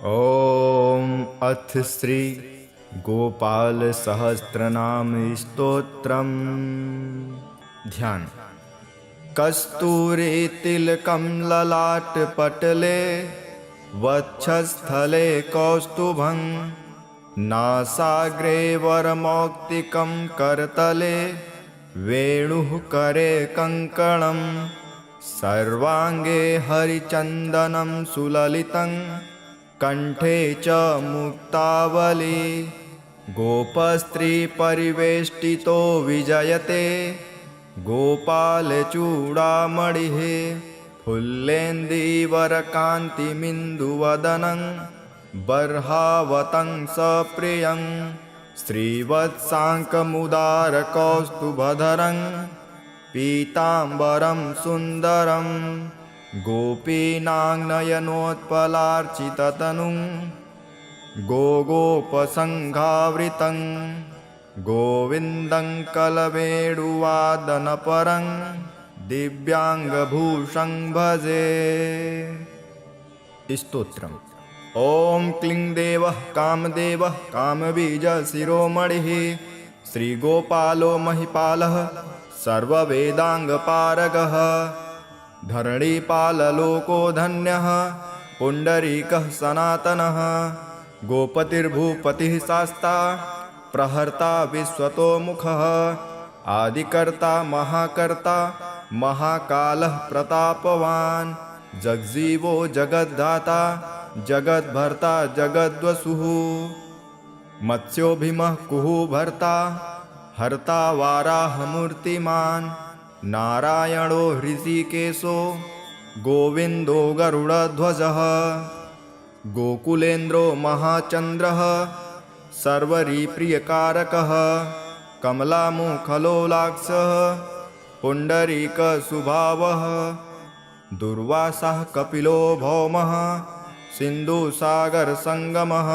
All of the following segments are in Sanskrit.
ॐ अथ श्री गोपाल सहस्त्रनाम स्तोत्रम्। ध्यान। कस्तूरी तिलकं ललाटपटले वक्षस्थले कौस्तुभं नासाग्रे वरमौक्तिकं करतले वेणुः करे कङ्कणं सर्वाङ्गे हरिचन्दनं सुललितं कंठे च मुक्तावली गोपस्त्री परिवेष्टितो विजयते गोपालचूडामणिः फुल्लेन्दीवरकान्तिमिन्दुवदनं बर्हावतं सप्रियं श्रीवत्साङ्कमुदारकौस्तुभधरं पीताम्बरं सुन्दरं गोपीनाङ्नयनोत्पलार्चिततनुं गोगोपसङ्घावृतं गोविन्दं कलवेणुवादनपरं दिव्याङ्गभूषं भजे। स्तोत्रम्। ॐ क्लीं देवः कामदेवः कामबीजशिरोमणिः श्रीगोपालो महिपालः सर्ववेदाङ्गपारगः धरणीपाललोको धन्यः पुण्डरीकः सनातनः गोपतिर्भूपतिः शास्ता प्रहर्ता विश्वतोमुखः आदिकर्ता महाकर्ता महाकालः प्रतापवान् जगजीवो जगद्धाता जगद्भर्ता जगद्वसुः मत्स्यो भीमः कुहू भर्ता हर्ता वाराहमूर्तिमान् नारायणो हृषिकेशो गोविन्दो गरुडध्वजः गोकुलेन्द्रो महाचन्द्रः सर्वरिप्रियकारकः कमलामुखलोलाक्षः पुण्डरीकस्वभावः दुर्वासः कपिलो भौमः सिन्धुसागरसङ्गमः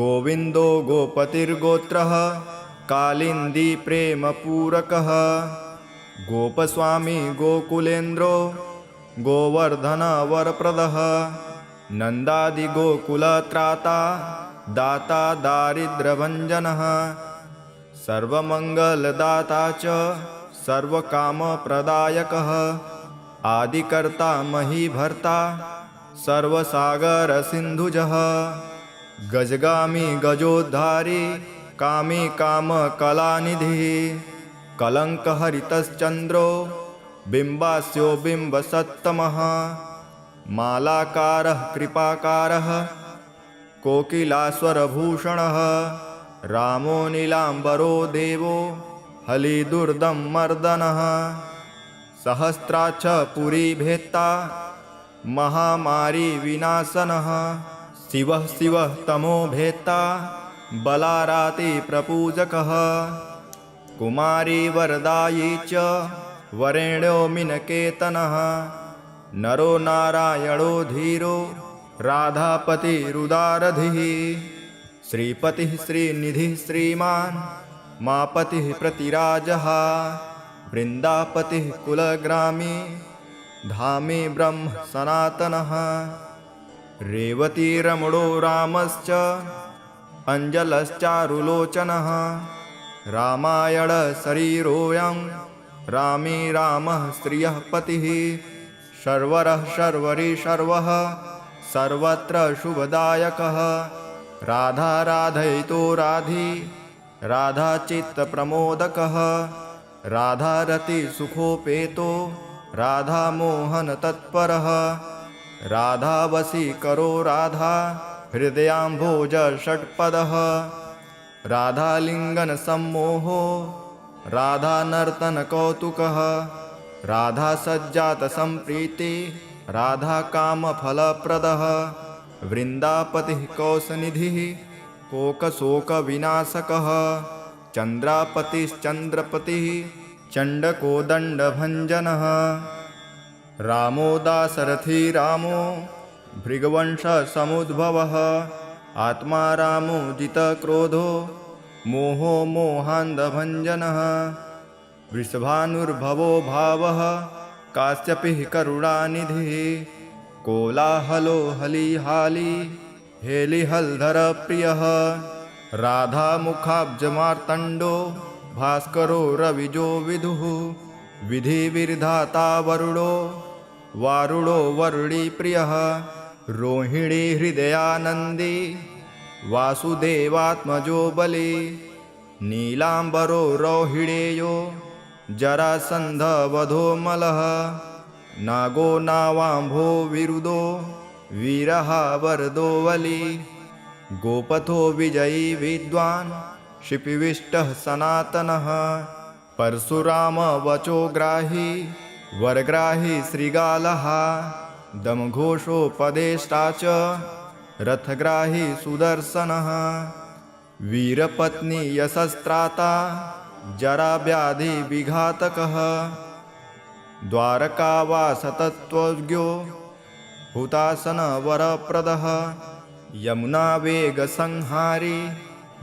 गोविन्दो गोपतिर्गोत्रः कालिन्दीप्रेमपूरकः गोपस्वामी गोकुलेन्द्रो गोवर्धनवरप्रदः नन्दादिगोकुलत्राता दाता दारिद्र्यभञ्जनः सर्वमङ्गलदाता च सर्वकामप्रदायकः आदिकर्ता महीभर्ता सर्वसागरसिन्धुजः गजगामी गजोद्धारी कामी कामकलानिधिः कलङ्कहरितश्चन्द्रो बिम्बास्यो बिम्बसत्तमः मालाकारः कृपाकारः कोकिलास्वरभूषणः रामो नीलाम्बरो देवो हलिदुर्दं मर्दनः सहस्राक्ष पुरीभेत्ता महामारी विनाशनः शिवः शिवः तमोभेत्ता बलाराति प्रपूजकः कुमारी वरदायी च वरेण्यो मिनकेतनः नरो नारायणो धीरो राधापतिरुदारधिः श्रीपतिः श्रीनिधिः श्रीमान् मापतिः प्रतिराजः वृन्दापतिः कुलग्रामी धामी ब्रह्म सनातनः रेवतीरमणो रामश्च अञ्जलश्चारुलोचनः रामायण शरीरोऽयं रामी रामः श्रियः पतिः शर्वरः शर्वरी शर्वः सर्वत्र शुभदायकः राधा राधयितो राधी राधाचित्तप्रमोदकः राधारतिसुखोपेतो राधामोहनतत्परः राधावशीकरो राधा हृदयाम्भोज षट्पदः राधालिङ्गनसम्मोहो राधानर्तनकौतुकः राधासज्जातसम्प्रीति राधाकामफलप्रदः वृन्दापतिः कौसनिधिः कोकशोकविनाशकः चन्द्रापतिश्चन्द्रपतिः चण्डकोदण्डभञ्जनः रामो दाशरथी रामो भृगवंशसमुद्भवः आत्मा रामो जितक्रोधो मोहो मोहान्धभञ्जनः वृषभानुर्भवो भावः काश्यपिः करुणानिधिः कोलाहलो हलिहाली हेलिहल्धर प्रियः राधामुखाब्जमार्तण्डो भास्करो रविजो विदुः विधिविधाता वरुणो वारुणो वरुणीप्रियः रोहिणी हृदयानन्दी वासुदेवात्मजो बली नीलाम्बरो रोहिणेयो जरासन्धवधो मलः नागो नावाम्भो विरुदो वीरः वरदो वली गोपथो विजयी विद्वान् शिपिविष्टः सनातनः परशुराम वचो ग्राही वरग्राही श्रीगालः दमघोषोपदेष्टा च रथग्राही सुदर्शनः वीरपत्नी यशस्त्राता जराव्याधि विघातकः द्वारकावासतत्त्वज्ञो हुतासनवरप्रदः यमुनावेगसंहारी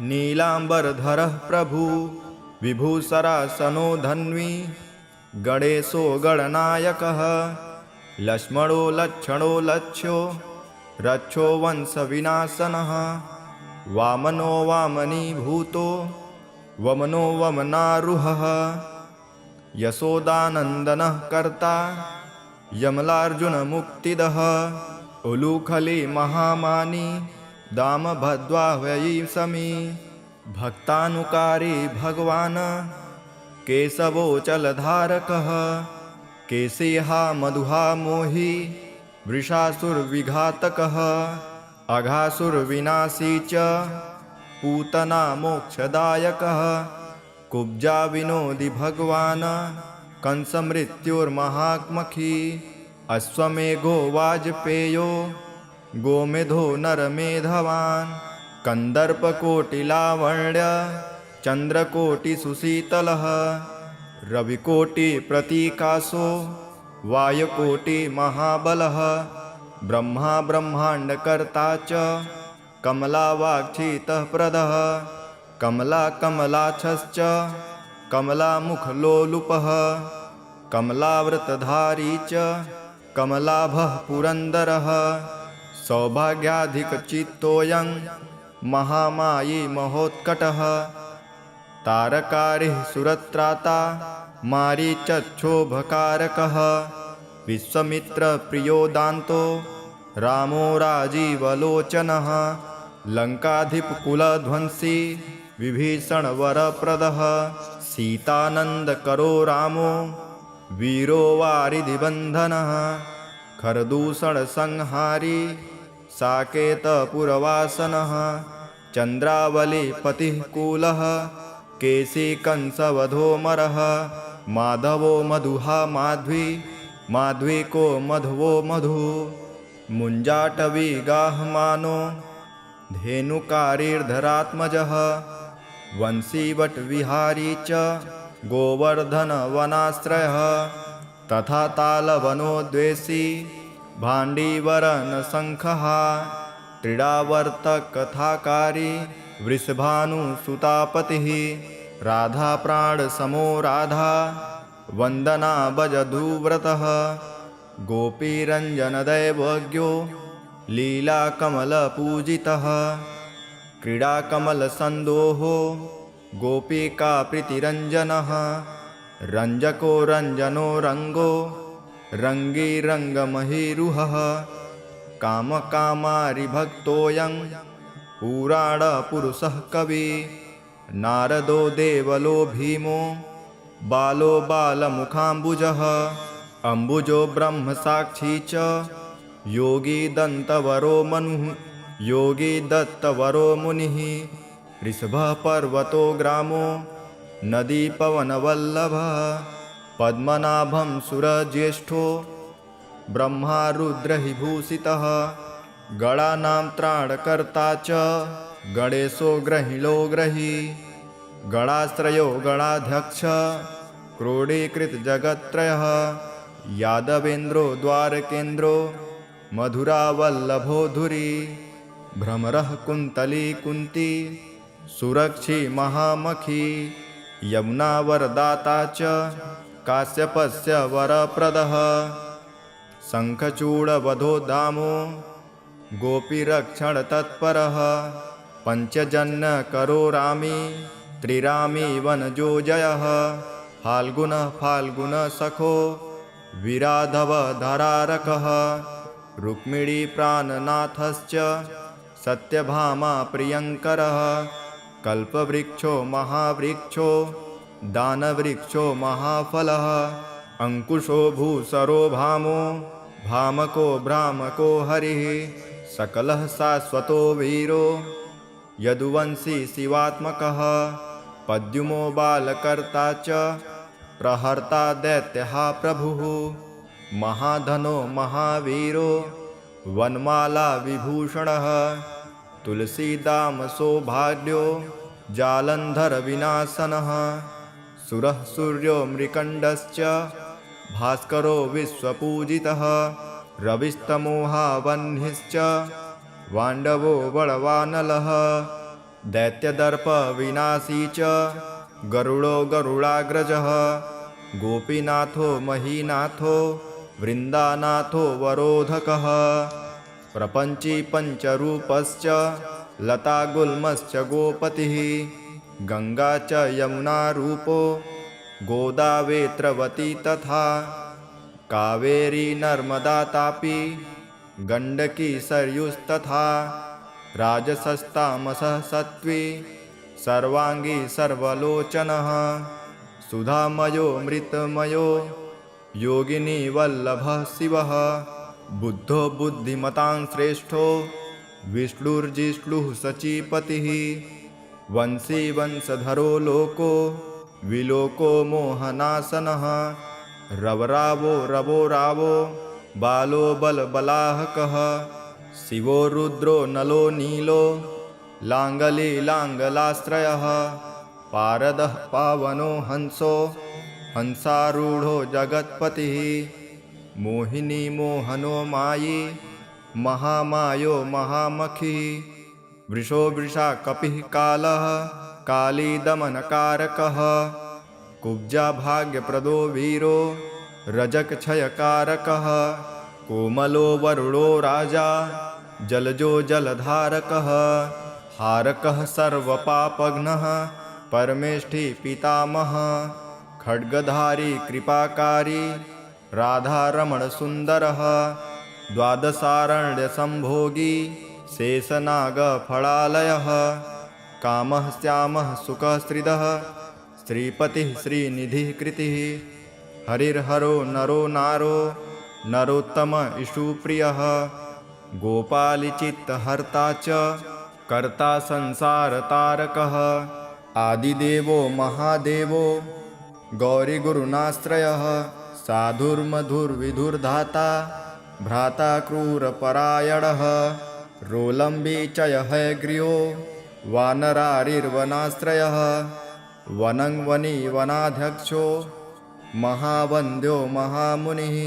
नीलाम्बरधरः प्रभु विभूषरासनो धन्वी गणेशो गणनायकः लक्ष्मणो लक्षणो लक्ष्यो रक्षो वंशविनाशनः वामनो वामनीभूतो वमनो वमनारुहः यशोदानन्दनः कर्ता यमलार्जुनमुक्तिदः उलूखली महामानी दामभद्वाह्वयी समी भक्तानुकारी भगवान् केशवो जलधारकः केशिहा मधुहा मोही वृषासुरविघातकः अघासुरविनाशी च पूतना मोक्षदायकः कुब्जा विनोदि भगवान् कंसमृत्युर्महात्मखी अश्वमेघो वाजपेयो गोमेधो नरमेधवान् कंदर्पकोटिलावण्य चन्द्रकोटिसुशीतलः रविकोटिप्रतीकाशो वायुकोटिमहाबलः ब्रह्मा ब्रह्माण्डकर्ता च कमलावाक्षितः प्रदः कमलाकमलाक्षश्च कमलामुखलोलुपः कमलाव्रतधारी च कमलाभः पुरन्दरः सौभाग्याधिकचित्तोऽयं महामायी महोत्कटः तारकारिः सुरत्राता मारीचक्षोभकारकः विश्वामित्रप्रियो दान्तो रामो राजीवलोचनः लङ्काधिपकुलध्वंसी विभीषणवरप्रदः सीतानन्दकरो रामो वीरो वारिधिबन्धनः खरदूषणसंहारी साकेतपुरवासनः चन्द्रावलीपतिः कूलः केशिकंसवधोमरः माधवो मधुहा माध्वी माध्वीको मधवो मधु मुञ्जाटवीगाहमानो धेनुकारीर्धरात्मजः वंशीवटविहारी च गोवर्धनवनाश्रयः तथा तालवनोद्वेषी भाण्डीवरनशङ्खः क्रीडावर्तकथाकारी वृषभानुसुतापतिः राधाप्राणसमो राधा वन्दना भजधूव्रतः गोपीरञ्जनदैवज्ञो लीलाकमलपूजितः क्रीडाकमलसन्दोहो गोपिकाप्रीतिरञ्जनः रञ्जको रञ्जनो रङ्गो रङ्गीरङ्गमहीरुहः कामकामारिभक्तोऽयं पुराणपुरुषः कवि नारदो देवलो भीमो बालो बालमुखाम्बुजः अम्बुजो ब्रह्मसाक्षी च योगी दन्तवरो मनुः योगी दत्तवरो मुनिः ऋषभः पर्वतो ग्रामो नदी पवनवल्लभः पद्मनाभं सुरज्येष्ठो ब्रह्मा रुद्रहिभूषितः गणानां त्राणकर्ता च गणेशो ग्रहिणो ग्रही गणाश्रयो गणाध्यक्ष क्रोडीकृतजगत्त्रयः यादवेन्द्रो द्वारकेन्द्रो मधुरावल्लभो धुरी भ्रमरः कुन्तली कुन्ती सुरक्षी महामखी यमुना वरदाता च काश्यपस्य वरप्रदः शङ्खचूडवधो दामो गोपीरक्षणतत्परः पञ्चजन्यकरो रामी त्रिरामी वनजो जयः फाल्गुनः फाल्गुनसखो विराधवधरारकः रुक्मिणीप्राणनाथश्च सत्यभामा प्रियङ्करः कल्पवृक्षो महावृक्षो दानवृक्षो महाफलः अंकुशो भूसरो भामो भामको भ्रामको हरिः सकलः शाश्वतो वीरो यदुवंशी शिवात्मकः पद्युमो बालकर्ता च प्रहर्ता दैत्यः प्रभुः महाधनो महावीरो वनमाला विभूषणः तुलसीदाम सौभाग्यो जालंधर विनाशनः सुरः सूर्यो मृकण्डश्च भास्करो विश्वपूजितः रविस्तमोहावह्निश्च वाण्डवो बलवानलः दैत्यदर्प विनाशी च गरुडो गरुडाग्रजः गोपीनाथो महीनाथो वृन्दानाथो वरोधकः प्रपञ्ची पञ्चरूपश्च लतागुल्मश्च गोपतिः गंगा च यमुना रूपो गोदावेत्रवती तथा कावेरी नर्मदा तापी गंडकी सरयुस्तथा राजसस्तामसः सत्त्वी सर्वांगी सर्वलोचनः सुधामयो मृतमयो योगिनी वल्लभः शिवः बुद्धो बुद्धिमतां श्रेष्ठो विष्णुर्जिष्णुः सचीपतिः वंशी वंशधरो लोको विलोको मोहनासनः रवरावो रवो रावो बालो बलबलाहकः शिवो रुद्रो नलो नीलो लांगली लांगलाश्रयः पारदः पावनो हंसो हंसारूढ़ो जगत्पतिः मोहिनी मोहनो मायी महामायो महामखी वृषो वृषा कपिः कालः काली दमनकारकः कुब्जा भाग्यप्रदो वीरो रजक क्षयकारकः कोमलो वरुणो राजा जलजो जलधारकः हारकः सर्वपापघ्नः परमेष्ठी पितामहः खड्गधारी कृपाकारी राधारमण सुंदरः द्वादशारण्य संभोगी शेषनाग फलालयः कामः श्यामः सुखस्त्रिदः श्रीपतिः श्रीनिधिः कृतिः हरिर्हरो नरो नारो नरोत्तम इषुप्रियः गोपालिचित्तहर्ता च कर्ता संसारतारकः आदिदेवो महादेवो गौरीगुरुनाश्रयः साधुर्मधुर्विधुर्धाता भ्राता क्रूरपरायणः रोलम्बी च हयग्रीयो वानरारिर्वनाश्रयः वनं वनी वनाध्यक्षो महावन्द्यो महामुनिः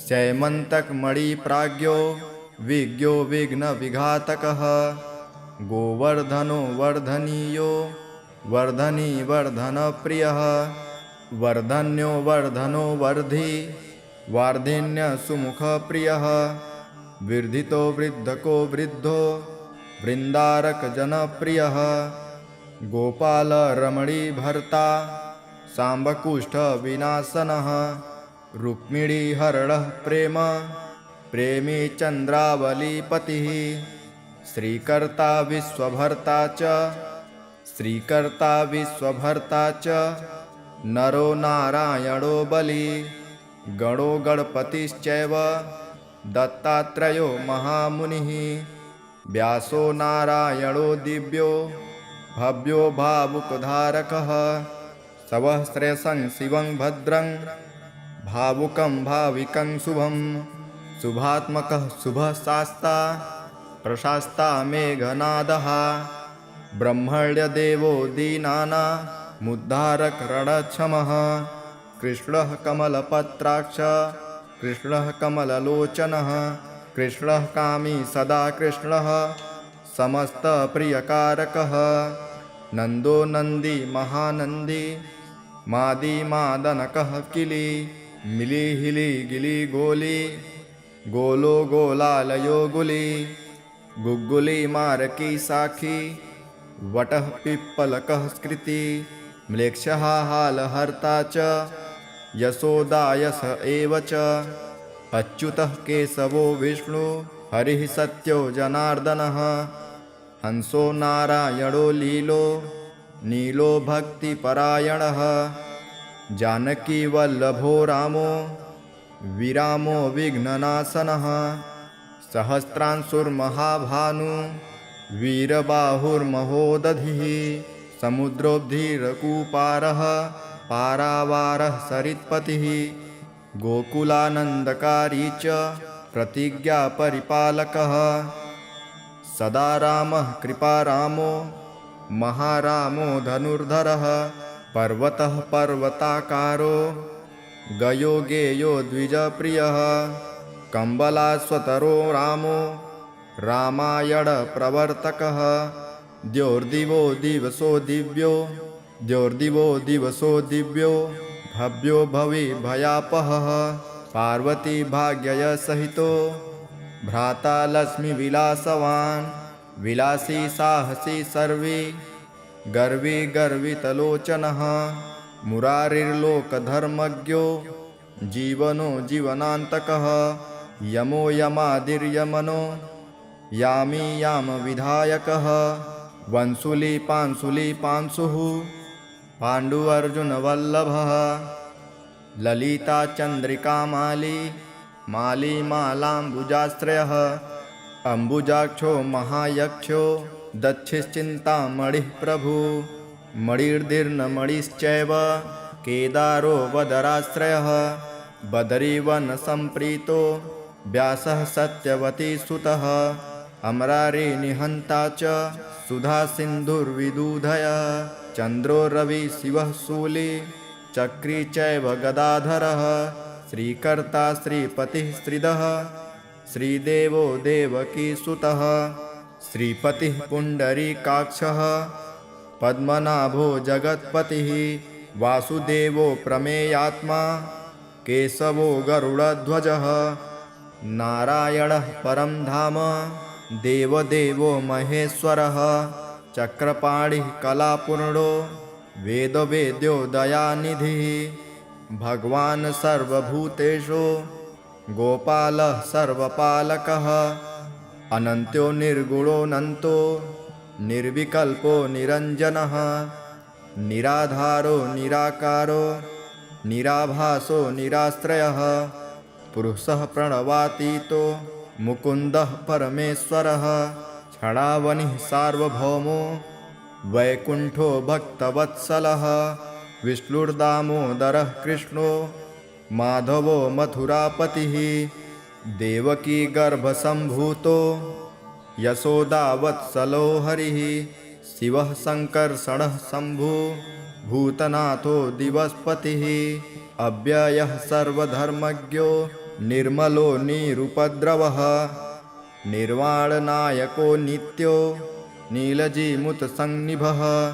शैमन्तकमणिप्राज्ञो विज्ञो विघ्नविघातकः गोवर्धनो वर्धनीयो वर्धनी वर्धनप्रियः वर्धन्यो वर्धनो वर्धी वार्धिन्य सुमुखप्रियः वर्धितो वृद्धको वृद्धो वृन्दारक जनप्रियः गोपाल रमणी भर्ता सांबकुष्ठ विनाशनः रुक्मिणी हरणः प्रेम प्रेमी चंद्रावलीपतिः श्रीकर्ता विश्वभर्ता च नरो नारायणो बली गणो गणपतिश्चैव दत्तात्रेयो महामुनिः व्यासो नारायणो दिव्यो भव्यो भावुकधारकः सहस्रशं शिवं भद्रं भावुकं भाविकं शुभं शुभात्मकः शुभशास्ता प्रशास्ता मेघनादः ब्रह्मण्यदेवो दीनानामुद्धारक रणक्षमः कृष्णः कमलपत्राक्ष कृष्णः कमललोचनः कृष्णः कामी सदा कृष्णः समस्तप्रियकारकः नन्दो नन्दी महानन्दी मादी मादनकः किली मिली हिली गिली गोली गोलो गोलालयो गुली, गुग्गुली मारकी साखी, वटः पिप्पलकः स्कृति, म्लेच्छः हालहर्ता च, यशोदा यश एव च, अच्युतः केशवो विष्णु, हरिः सत्यो जनार्दनः, हंसो नारायणो लीलो, नीलो भक्तिपरायणः, जानकी वल्लभो रामो, विरामो विघ्ननाशनः, सहस्रांशुर्महाभानु, वीरबाहुर्महोदधिः, समुद्रोब्धिरकूपारः, पारावारः सरित्पतिः, गोकुलानन्दकारी च, प्रतिज्ञापरिपालकः, सदा रामः कृपारामो, महारामो धनुर्धरः, पर्वतः पर्वताकारो, गयो गेयो द्विजप्रियः, कम्बलाश्वतरो रामो, रामायणप्रवर्तकः, द्योर्दिवो दिवसो दिव्यो, द्योर्दिवो दिवसो दिव्यो, भव्यो भवि भयापहः, पार्वती भाग्ययसहितो, भ्राता लक्ष्मीविलासवान्, विलासी साहसी सर्वे, गर्वी गर्वितलोचनः, मुरारिर्लोकधर्मज्ञो, जीवनो जीवनान्तकः, यमो यमादिर्यमनो, यामी यामविधायकः, वंशुली पांशुली पांशुः, पाण्डुअर्जुनवल्लभः, ललिता चन्द्रिका माली, माली मालाम्बुजाश्रयः, अम्बुजाक्षो महायक्षो, दक्षिश्चिन्तामणिः प्रभु, मणिर्दीर्णमणिश्चैव, केदारो वदराश्रयः, बदरीवनसम्प्रीतो, व्यासः सत्यवतीसुतः, अमरारिनिहन्ता च, सुधासिन्धुर्विदुधयः, चन्द्रो रवि शिवः शूली, चक्री चैव गदाधरः, श्रीकर्ता श्रीपतिः श्रीदः, श्रीदेवो देवकीसुतः, श्रीपतिः पुण्डरीकाक्षः, पद्मनाभो जगत्पतिः, वासुदेवो प्रमेयात्मा, केशवो गरुडध्वजः, नारायणः परं धाम, देवदेवो महेश्वरः, चक्रपाणिः कलापूर्णो, वेदवेद्यो दयानिधिः, भगवान् सर्वभूतेषु, गोपालः सर्वपालकः, अनन्तो निर्गुणोऽनन्तो, निर्विकल्पो निरञ्जनः, निराधारो निराकारो, निराभासो निराश्रयः, पुरुषः प्रणवातीतो, मुकुन्दः परमेश्वरः, क्षणावनिः सार्वभौमो, वैकुण्ठो भक्तवत्सलः, विष्णुर्दामोदरः कृष्णो, माधवो मथुरापतिः, देवकी गर्भसम्भूतो, यशोदावत्सलो हरिः, शिवः सङ्कर्षणः शम्भु, भूतनाथो दिवस्पतिः, अव्ययः सर्वधर्मज्ञो, निर्मलो निरुपद्रवः, निर्वाणनायको नित्यो, नीलजीमुतसन्निभः,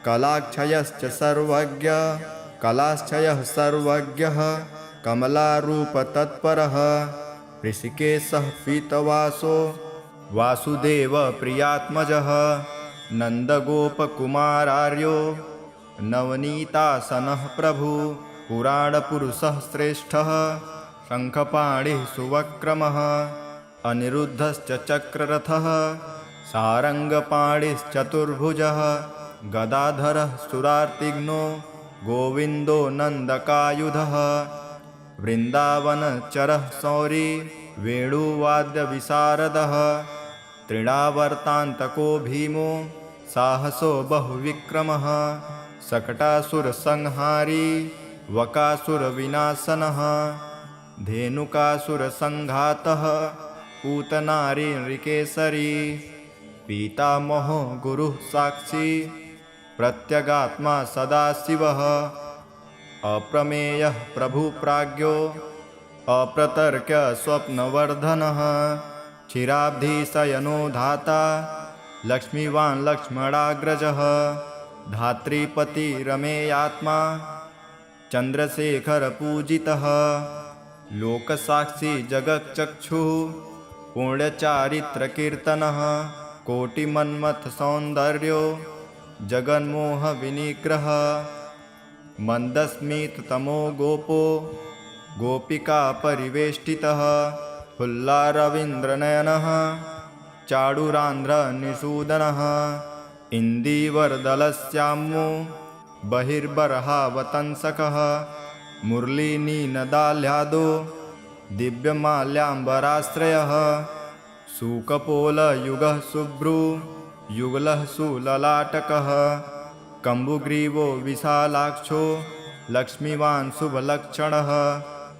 कलाक्षयश्च सर्वज्ञ, कलाक्षयः सर्वज्ञः, कमलारूपतत्परः, ऋषिकेशः पीतवासो, वासुदेवप्रियात्मजः, नन्दगोपकुमारार्यो, नवनीतासनः प्रभु, पुराणपुरुषः श्रेष्ठः, शङ्खपाणिः सुवक्रमः, अनिरुद्धश्च चक्ररथः, सारङ्गपाणिश्चतुर्भुजः, गदाधरः सुरार्तिघ्नो, गोविन्दो नन्दकायुधः, वृन्दावनचरः शौरी, वेणुवाद्यविशारदः, तृणावर्तान्तको भीमो, साहसो बहुविक्रमः, शकटासुरसंहारी, वकासुरविनाशनः, धेनुकासुरसङ्घातः, पूतनारीनृकेसरी, पीतामहो गुरुः साक्षी, प्रत्यगात्मा सदाशिवः, अप्रमेयः प्रभुप्राज्ञो, अप्रतर्क्य स्वप्नवर्धनः, क्षीराब्धिशयनो धाता, लक्ष्मीवान् लक्ष्मणाग्रजः, धात्रीपतिरमेयात्मा, चन्द्रशेखरपूजितः, लोकसाक्षी जगच्चक्षुः पुण्यचारित्रकीर्तनः कोटिमन्मथसौन्दर्यो जगन्मोहविनिग्रहः मन्दस्मिततमो गोपो गोपिकापरिवेष्टितः हुल्लारवीन्द्रनयनः चाडुरान्ध्रनिषूदनः इन्दीवरदलश्यामो बहिर्बर्हावतंसकः मुरलीनीनदाल्यादो दिव्यमाल्याम्बराश्रयः शुकपोलयुगः शुभ्रू युगलः सुललाटकः कम्बुग्रीवो विशालाक्षो लक्ष्मीवान् शुभलक्षणः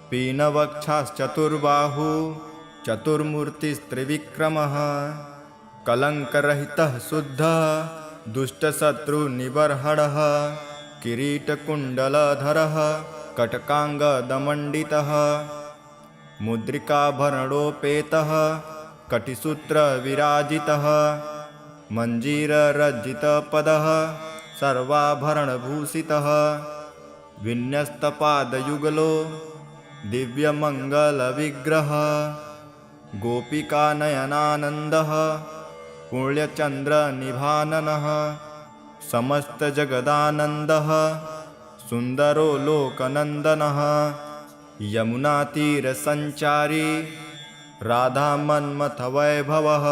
पीनवक्षाश्चतुर्बाहु चतुर्मूर्तिस्त्रिविक्रमः कलङ्करहितः शुद्धः दुष्टशत्रुनिबर्हणः किरीटकुण्डलधरः कटकाङ्गदमण्डितः मुद्रिकाभरणोपेतः कटिसूत्रविराजितः मञ्जीररज्जितपदः सर्वाभरणभूषितः विन्यस्तपादयुगलो दिव्यमङ्गलविग्रहः गोपिकानयनानन्दः पुण्यचन्द्रनिभाननः समस्तजगदानन्दः सुन्दरो लोकनन्दनः यमुनातीरसञ्चारी राधामन्मथवैभवः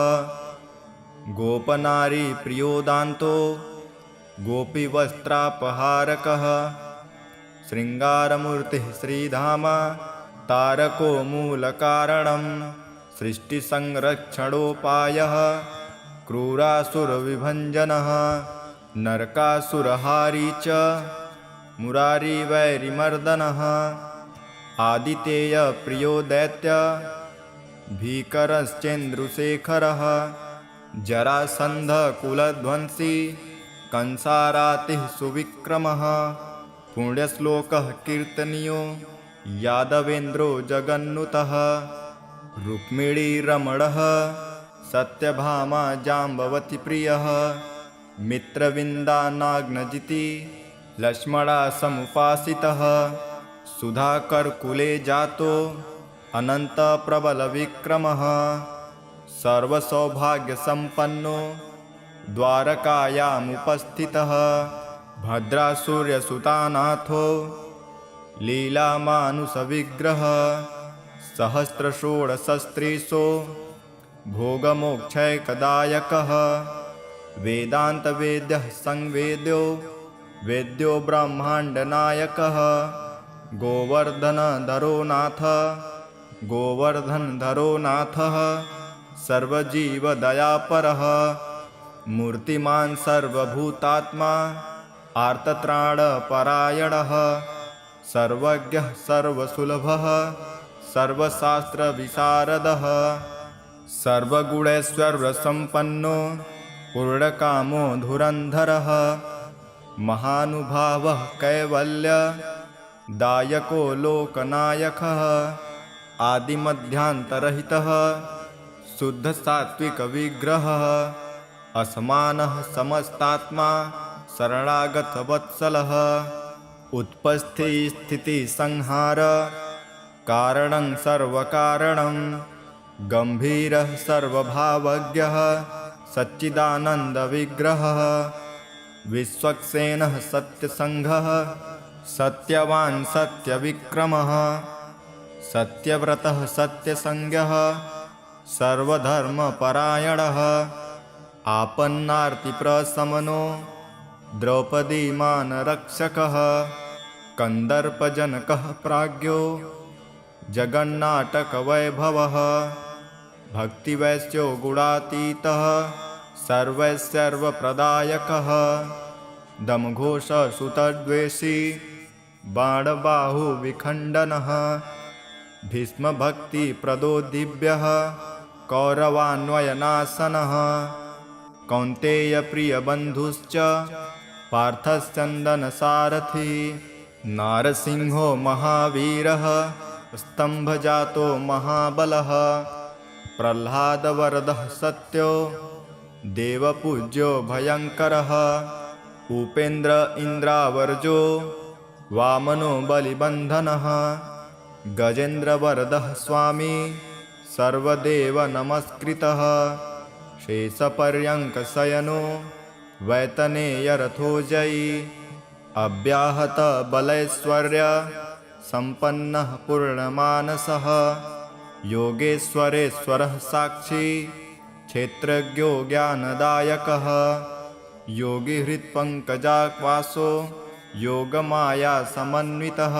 गोपनारीप्रियोदान्तो गोपीवस्त्रापहारकः शृङ्गारमूर्तिः श्रीधाम तारको मूलकारणं सृष्टिसंरक्षणोपायः क्रूरासुरविभञ्जनः नरकासुरहारी च मुरारिवैरिमर्दनः आदितेयप्रियो दैत्य भीकरश्चेन्द्रुशेखरः जरासन्धकुलध्वंसी कंसारातिः सुविक्रमः पुण्यश्लोकः कीर्तनीयो यादवेन्द्रो जगन्नुतः रुक्मिणीरमणः सत्यभामा जाम्बवती प्रियः मित्रविन्दानाग्नजिति लक्ष्मणासमुपासितः सुधाकरकुले जातो अनन्तप्रबलविक्रमः सर्वसौभाग्यसम्पन्नो द्वारकायामुपस्थितः भद्रासूर्यसुतानाथो लीलामानुषविग्रहः सहस्रषोडशस्त्रीशो भोगमोक्षैकदायकः वेदान्तवेद्यः संवेद्यो वेद्यो ब्रह्माण्डनायकः गोवर्धनधरो नाथ गोवर्धनधरो नाथः सर्वजीवदयापरः मूर्तिमान् सर्वभूतात्मा आर्तत्राणपरायणः सर्वज्ञः सर्वसुलभः सर्वशास्त्रविशारदः सर्वगुणैश्वर्यसम्पन्नो पूर्णकामो धुरन्धरः महानुभावः कैवल्यदायको लोकनायकः आदिमध्यान्तरहितः शुद्धसात्विकविग्रहः असमानः समस्तात्मा शरणागतवत्सलः उत्पत्तिस्थितिसंहार कारणं सर्वकारणं गम्भीरः सर्वभावज्ञः सच्चिदानन्दविग्रहः विश्वक्सेनः सत्यसङ्घः सत्यवान् सत्यविक्रमः सत्यव्रतः सत्यसंज्ञः सर्वधर्मपरायणः आपन्नार्तिप्रशमनो द्रौपदीमानरक्षकः कन्दर्पजनकः प्राज्ञो जगन्नाटकवैभवः भक्तिवैश्यो गुणातीतः सर्वैस्सर्वप्रदायकः दमघोषसुतद्वेषी बाणबाहुविखण्डनः भीष्मभक्तिप्रदो दिव्यः कौरवान्वयनाशनः कौन्तेयप्रियबन्धुश्च पार्थश्चन्दनसारथी नारसिंहो महावीरः स्तम्भजातो महाबलः प्रह्लादवरदः सत्यो देवपूज्यो भयङ्करः उपेन्द्र इन्द्रावर्जो वामनो बलिबन्धनः गजेन्द्रवरदः स्वामी सर्वदेव नमस्कृतः शेषपर्यङ्कशयनो वैतनेयरथोजयी अव्याहत बलैश्वर्य सम्पन्नः पूर्णमानसः योगेश्वरेश्वरः साक्षी क्षेत्रज्ञो ज्ञानदायकः योगी हृत्पङ्कजावासो योगमाया समन्वितः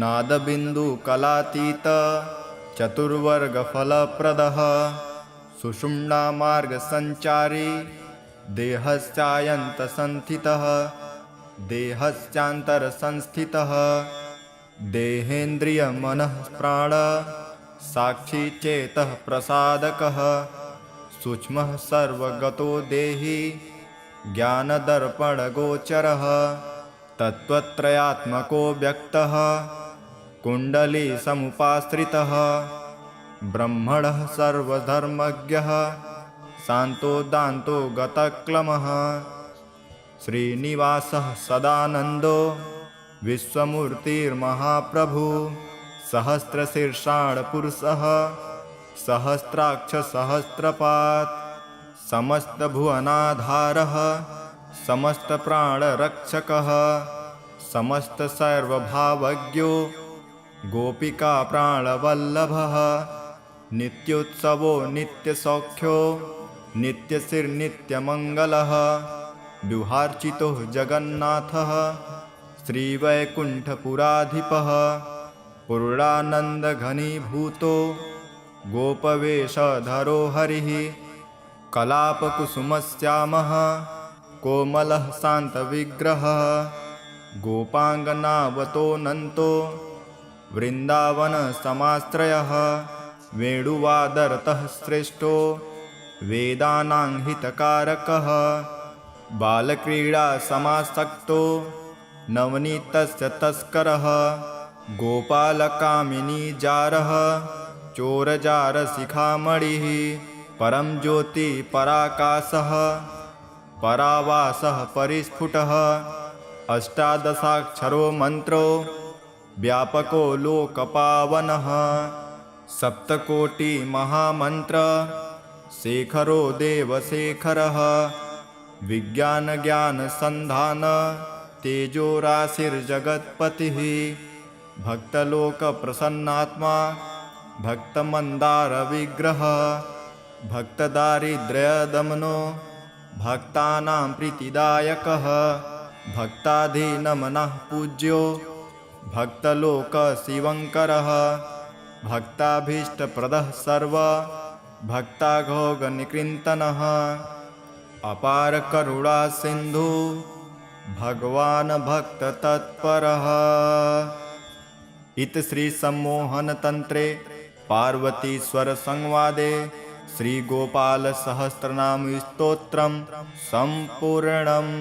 नादबिन्दुकलातीत चतुर्वर्गफलप्रदः सुषुम्नामार्गसञ्चारी देहस्यान्तसंस्थितः देहस्यान्तरसंस्थितः देहेन्द्रियमनः प्राण साक्षी चेतः प्रसादकः सूक्ष्मः सर्वगतो देही ज्ञानदर्पणगोचरः तत्त्वत्रयात्मको व्यक्तः कुण्डली समुपाश्रितः ब्रह्मणः सर्वधर्मज्ञः शान्तो दान्तो गतक्लमः श्रीनिवासः सदानन्दो विश्वमूर्तिर्महाप्रभु सहस्रशीर्षाणपुरुषः सहस्राक्षसहस्रपात् समस्तभुवनाधारः समस्तप्राणरक्षकः समस्तसर्वभावज्ञो गोपिकाप्राणवल्लभः नित्योत्सवो नित्यसौख्यो नित्यश्रीर्नित्यमङ्गलः विहार्चितो जगन्नाथः श्रीवैकुण्ठपुराधिपः पूर्णानन्दघनीभूतो गोपवेशधरो हरिः कलापकुसुमश्यामः कोमलः शान्तविग्रहः गोपाङ्गनावतोऽनन्तो वृन्दावनसमाश्रयः वेणुवादरतः श्रेष्ठो वेदानां हितकारकः बालक्रीडासमासक्तो नवनीतस्य तस्करः गोपालकामिनीजारः चोरजारशिखामणिः परं ज्योतिपराकाशः परावासः परिस्फुटः अष्टादशाक्षरो मन्त्रो व्यापको लोकपावनः सप्तकोटिमहामन्त्र शेखरो देवशेखरः विज्ञानज्ञानसन्धान तेजोराशिर्जगत्पतिः भक्तलोकप्रसन्नात्मा भक्तमन्दारविग्रहः भक्तदारिद्र्यदमनो भक्तानां प्रीतिदायकः भक्ताधीनमनः पूज्यो भक्तलोकशिवङ्करः भक्ताभीष्टप्रदः सर्व भक्ताघोगनिकृन्तनः अपारकरुणा सिन्धु भगवान् भक्ततत्परः। इति श्रीसम्मोहनतन्त्रे पार्वतीश्वरसंवादे श्रीगोपालसहस्रनामस्तोत्रं सम्पूर्णम्।